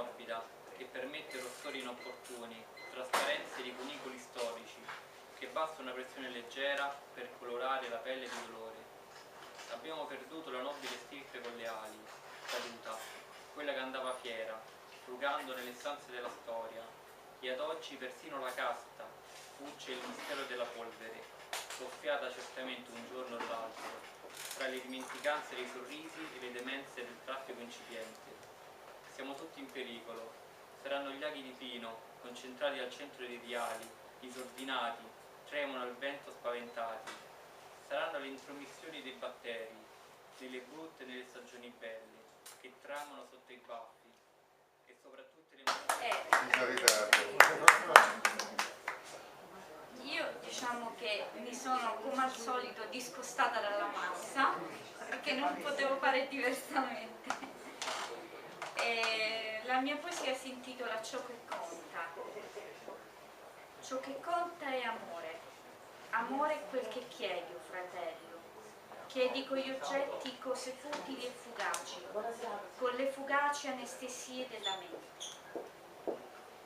morbida che permette rostori inopportuni, trasparenze di cunicoli storici, che basta una pressione leggera per colorare la pelle di dolore. Abbiamo perduto la nobile stirpe con le ali, caduta, quella che andava fiera, frugando nelle stanze della storia, e ad oggi persino la casta fugge il mistero della polvere, soffiata certamente un giorno o l'altro, tra le dimenticanze dei sorrisi e le demenze del traffico incipiente. Siamo tutti in pericolo. Saranno gli aghi di pino, concentrati al centro dei viali, disordinati, tremano al vento spaventati. Saranno le intromissioni dei batteri, nelle brutte e nelle stagioni belle, che tremano sotto i baffi, e soprattutto le Io diciamo che mi sono come al solito discostata dalla massa perché non potevo fare diversamente. E la mia poesia si intitola Ciò che conta. Ciò che conta è amore. Amore è quel che chiedi, o fratello. Chiedi con gli oggetti cose futili e fugaci, con le fugaci anestesie della mente.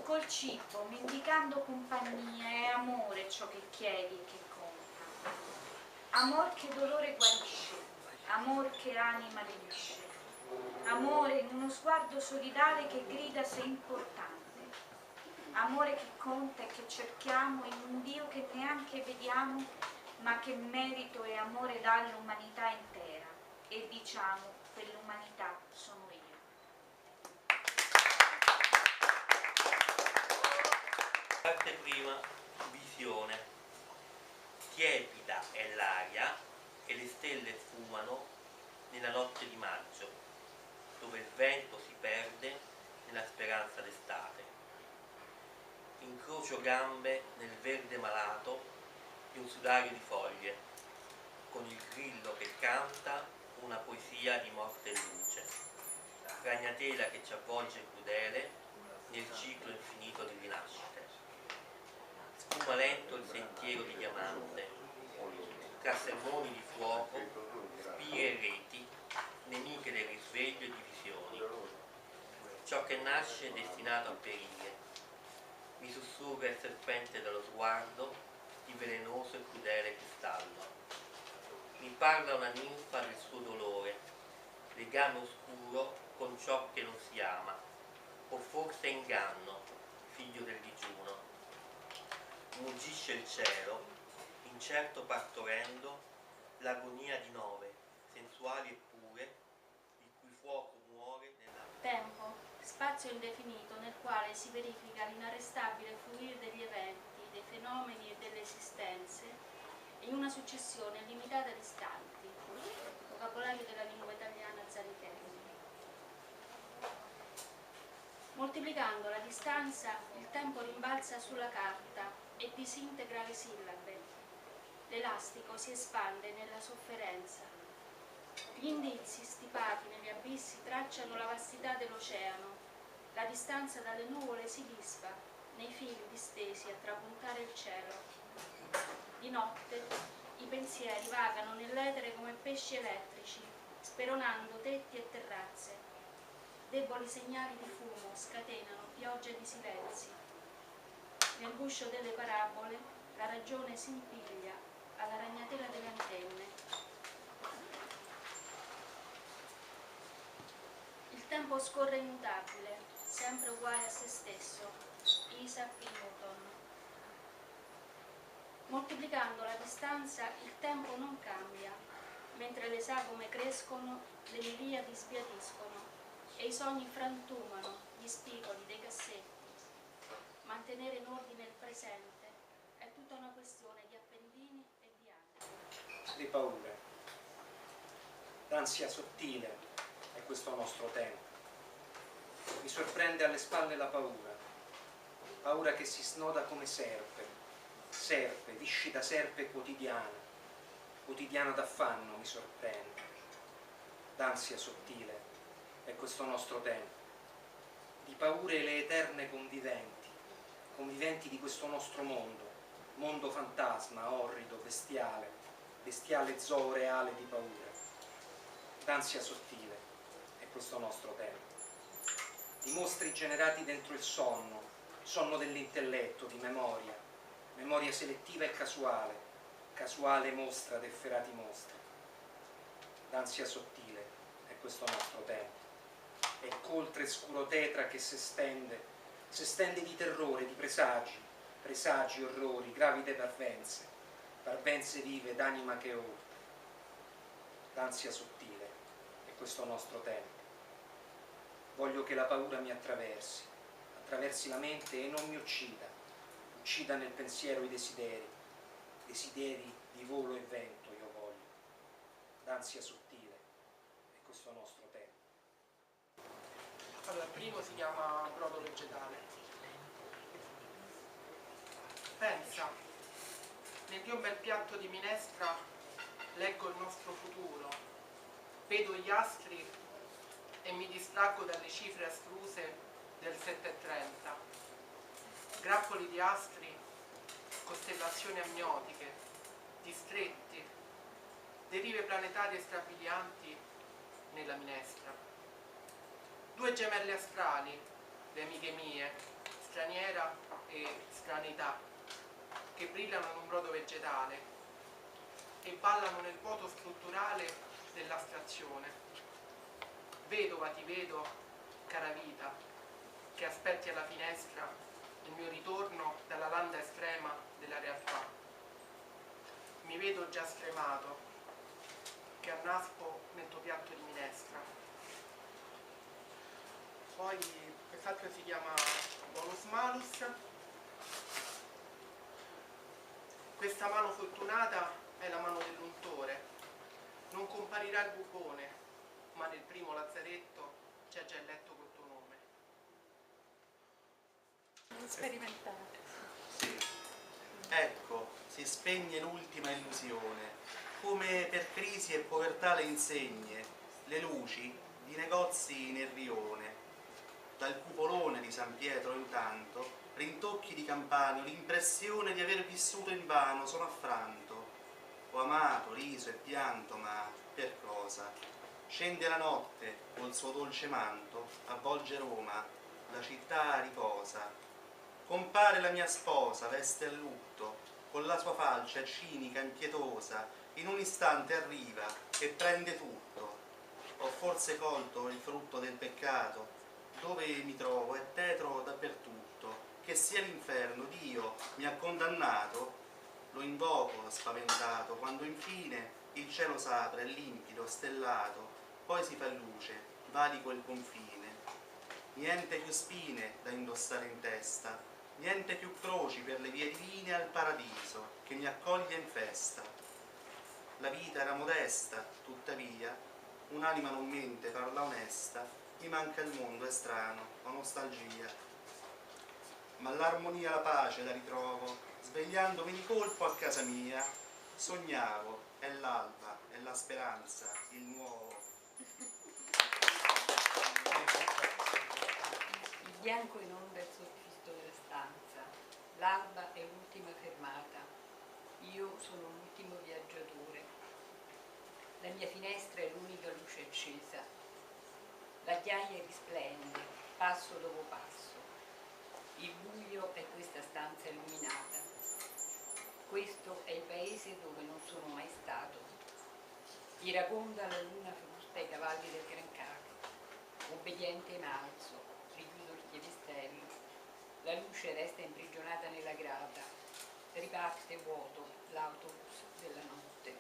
Col cibo, mendicando compagnia, è amore ciò che chiedi e che conta. Amor che dolore guarisce, amor che anima lenisce, amore in uno sguardo solidale che grida sei importante. Amore che conta e che cerchiamo in un Dio che neanche vediamo, ma che merito e amore dà all'umanità intera. E diciamo, quell'umanità sono io. Parte prima, visione. Tiepida è l'aria e le stelle fumano nella notte di maggio, dove il vento si perde nella speranza d'estate. Incrocio gambe nel verde malato di un sudario di foglie, con il grillo che canta una poesia di morte e luce, ragnatela che ci avvolge crudele nel ciclo infinito di rinascite. Sfuma lento il sentiero di diamante, tra sermoni di fuoco, spie e reti, nemiche del risveglio e divisioni. Ciò che nasce è destinato a perire. Mi sussurra il serpente dallo sguardo di velenoso e crudele cristallo. Mi parla una ninfa del suo dolore, legame oscuro con ciò che non si ama, o forse inganno, figlio del digiuno. Muggisce il cielo, incerto partorendo l'agonia di nove, sensuali e pure, il cui fuoco muore nella... Tempo, spazio indefinito nel quale si verifica l'inarrestabile fluire degli eventi, dei fenomeni e delle esistenze in una successione limitata di istanti. Vocabolario della lingua italiana Zanichelli. Moltiplicando la distanza, il tempo rimbalza sulla carta e disintegra le sillabe. L'elastico si espande nella sofferenza. Gli indizi stipati negli abissi tracciano la vastità dell'oceano. La distanza dalle nuvole si disfa nei fili distesi a trapuntare il cielo. Di notte i pensieri vagano nell'etere come pesci elettrici, speronando tetti e terrazze. Deboli segnali di fumo scatenano piogge di silenzi. Nel guscio delle parabole la ragione si impiglia alla ragnatela delle antenne. Il tempo scorre immutabile, sempre uguale a se stesso. Isaac Newton. Moltiplicando la distanza, il tempo non cambia. Mentre le sagome crescono, le miriadi sbiadiscono e i sogni frantumano gli spigoli dei cassetti. Mantenere in ordine il presente è tutta una questione di appendini e di anni. Le paure. L'ansia sottile è questo nostro tempo. Mi sorprende alle spalle la paura. Paura che si snoda come serpe. Serpe, viscida serpe quotidiana d'affanno mi sorprende. D'ansia sottile è questo nostro tempo. Di paure le eterne conviventi di questo nostro mondo fantasma, orrido, bestiale zoo reale di paura. D'ansia sottile è questo nostro tempo. di mostri generati dentro il sonno, sonno dell'intelletto, di memoria, memoria selettiva e casuale, casuale mostra d'efferati mostri. D'ansia sottile è questo nostro tempo, è coltre scuro tetra che si stende di terrore, di presagi, orrori, gravide parvenze vive d'anima che oltre. D'ansia sottile è questo nostro tempo. Voglio che la paura mi attraversi la mente e non mi uccida nel pensiero i desideri di volo e vento io voglio. D'ansia sottile è questo nostro tempo. Allora, il primo si chiama brodo vegetale. Pensa, nel mio bel piatto di minestra leggo il nostro futuro, vedo gli astri e mi distraggo dalle cifre astruse del 7:30. Grappoli di astri, costellazioni amniotiche, distretti, derive planetarie strabilianti nella minestra. Due gemelle astrali, le amiche mie, straniera e stranità, che brillano in un brodo vegetale e ballano nel vuoto strutturale dell'astrazione. Vedova ti vedo, cara vita, che aspetti alla finestra il mio ritorno dalla landa estrema della realtà. Mi vedo già stremato, che annaspo nel tuo piatto di minestra. Poi quest'altro si chiama bonus malus. Questa mano fortunata è la mano dell'untore. Non comparirà il bubbone, ma nel primo lazzaretto c'è già il letto col tuo nome. Sperimentare. Sì. Ecco, si spegne l'ultima illusione, come per crisi e povertà le insegne, le luci di negozi nel rione. Dal cupolone di San Pietro intanto, rintocchi di campane, l'impressione di aver vissuto invano, sono affranto. Ho amato, riso e pianto, ma per cosa? Scende la notte col suo dolce manto, avvolge Roma, la città riposa. Compare la mia sposa, veste a lutto, con la sua falce cinica, impietosa, in un istante arriva e prende tutto. Ho forse colto il frutto del peccato, dove mi trovo è tetro dappertutto, che sia l'inferno, Dio mi ha condannato. Lo invoco spaventato, quando infine il cielo s'apre, è limpido, stellato, poi si fa luce, valico il confine. Niente più spine da indossare in testa, niente più croci per le vie divine al paradiso, che mi accoglie in festa. La vita era modesta, tuttavia, un'anima non mente, parla onesta, mi manca il mondo, è strano, ho nostalgia. Ma l'armonia, la pace la ritrovo, svegliandomi di colpo a casa mia. Sognavo, è l'alba, è la speranza, il nuovo. Il bianco inonda il soffisto della stanza, l'alba è l'ultima fermata, io sono l'ultimo viaggiatore. La mia finestra è l'unica luce accesa, la ghiaia risplende, passo dopo passo. Il buio è questa stanza illuminata. Questo è il paese dove non sono mai stato. Iraconda la luna frusta i cavalli del Grancato. Obbediente in alzo, richiudo il chiavistello. La luce resta imprigionata nella grata. Riparte vuoto l'autobus della notte.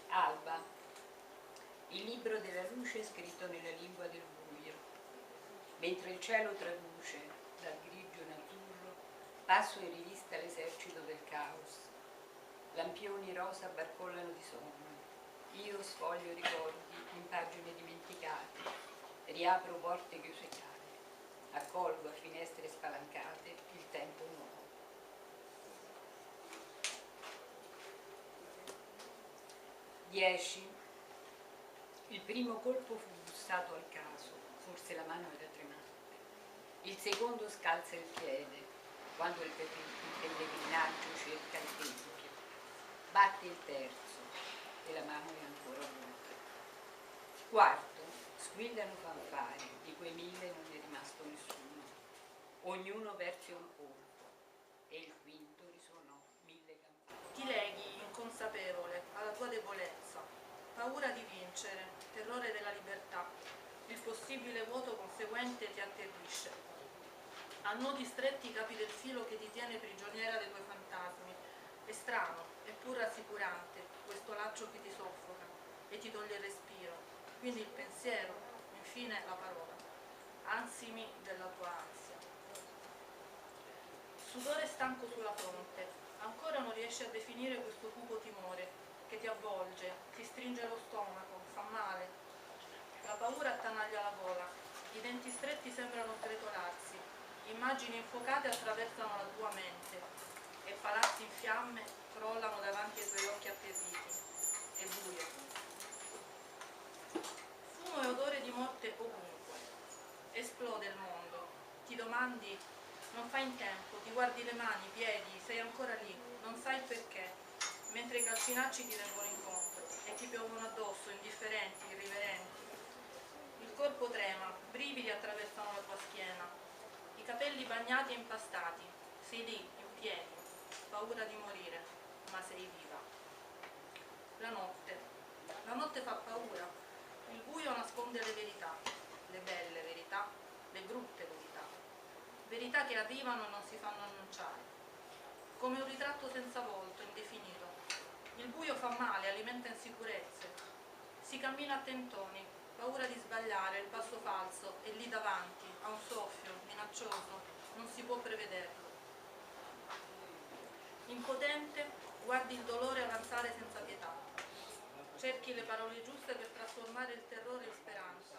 Alba. Il libro della luce scritto nella lingua del buio. Mentre il cielo traduce dal grigio in azzurro, passo in rivista l'esercito del caos. Lampioni rosa barcollano di sonno. Io sfoglio ricordi in pagine dimenticate. Riapro porte chiuse chiare. Accolgo a finestre spalancate il tempo nuovo. Dieci. Il primo colpo fu bussato al caso, forse la mano era tremante. Il secondo scalza il piede, quando il pellegrinaggio cerca il tempio. Batte il terzo e la mano è ancora vuota. Quarto, Squillano fanfari, di quei 1000 non è rimasto nessuno. Ognuno verse un colpo e il quinto risuonò 1000 campane. Ti leghi, inconsapevole, alla tua debolezza, paura di vincere, terrore della libertà. Il possibile vuoto conseguente ti atterrisce. A nodi stretti capi del filo che ti tiene prigioniera dei tuoi fantasmi. È strano, eppur rassicurante, questo laccio che ti soffoca e ti toglie il respiro. Quindi il pensiero, infine la parola. Ansimi della tua ansia. Sudore stanco sulla fronte. Ancora non riesci a definire questo cupo timore che ti avvolge, ti stringe lo stomaco, fa male. La paura attanaglia la gola, i denti stretti sembrano sgretolarsi, immagini infuocate attraversano la tua mente e palazzi in fiamme crollano davanti ai tuoi occhi atterriti. È buio. Fumo e odore di morte ovunque. Esplode il mondo. Ti domandi, non fai in tempo, ti guardi le mani, i piedi, sei ancora lì, non sai il perché, mentre i calcinacci ti vengono incontro e ti piovono addosso, indifferenti, irriverenti. Il corpo trema, brividi attraversano la tua schiena, i capelli bagnati e impastati, sei lì, in piedi, paura di morire, ma sei viva. La notte fa paura, il buio nasconde le verità, le belle verità, le brutte verità, verità che arrivano e non si fanno annunciare, come un ritratto senza volto, indefinito. Il buio fa male, alimenta insicurezze, si cammina a tentoni, paura di sbagliare, il passo falso è lì davanti, a un soffio, minaccioso, non si può prevederlo. Impotente, guardi il dolore avanzare senza pietà, cerchi le parole giuste per trasformare il terrore in speranza,